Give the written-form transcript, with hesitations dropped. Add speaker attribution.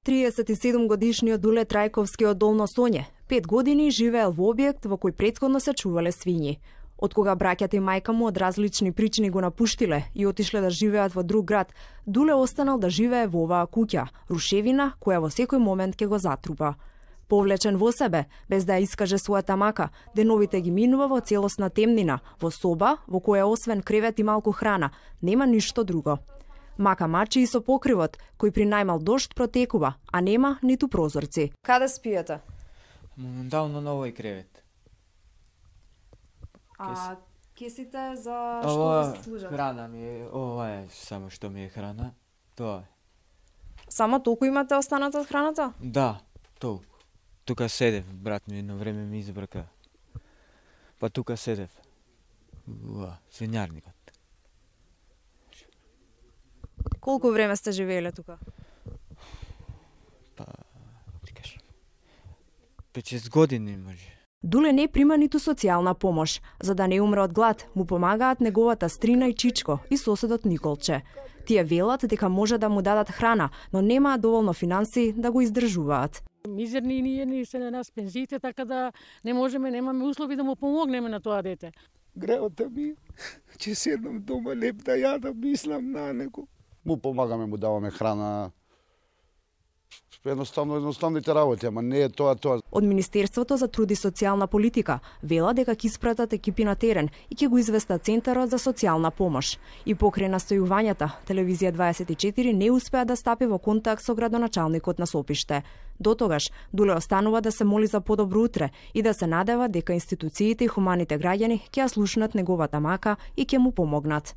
Speaker 1: 37-годишниот Дуле Трајковски од Долно Соње 5 години живеел во објект во кој претходно се чувале свињи. Откога браќата и мајка му од различни причини го напуштиле и отишле да живеат во друг град, Дуле останал да живее во оваа куќа, рушевина која во секој момент ќе го затрупа. Повлечен во себе, без да ја искаже својата мака, деновите ги минува во целосна темнина, во соба во која освен кревет и малку храна, нема ништо друго. Мака мачи и со покривот, кој при најмал дожд протекува, а нема ниту прозорци. Каде спиете?
Speaker 2: Моментално на овој кревет.
Speaker 1: А кесите за што
Speaker 2: Ова
Speaker 1: ви служат?
Speaker 2: храна ми е, ова е само што ми е храна. Тоа е.
Speaker 1: Само толку имате останато од храната?
Speaker 2: Да, толку. Тука седев, брат ми едно време ми избрка. Па тука седев. Свинјарникот.
Speaker 1: Колку време сте живееле тука?
Speaker 2: Па, ти кажам, 5-6 години може.
Speaker 1: Дуле не прима ниту социјална помош. За да не умре од глад, му помагаат неговата стрина и чичко и соседот Николче. Тие велат дека може да му дадат храна, но немаат доволно финанси да го издржуваат.
Speaker 3: Мизерни ние се на нас пензиите, така да не можеме, немаме услови да му помогнеме на тоа дете.
Speaker 4: Греота ми, че седнам дома леп да јадам, мислам на него. Му помагаме, му даваме храна. Едноставните работи, ама не е тоа.
Speaker 1: Од Министерството за труд и социјална политика вела дека ќе испратат екипи на терен и ќе го известат Центарот за социјална помош. И покрај настојувањата, Телевизија 24 не успеа да стапи во контакт со градоначалникот на Сопиште. До тогаш, Дуле останува да се моли за подобро утре и да се надева дека институциите и хуманите граѓани ќе ја слушнат неговата мака и ќе му помогнат.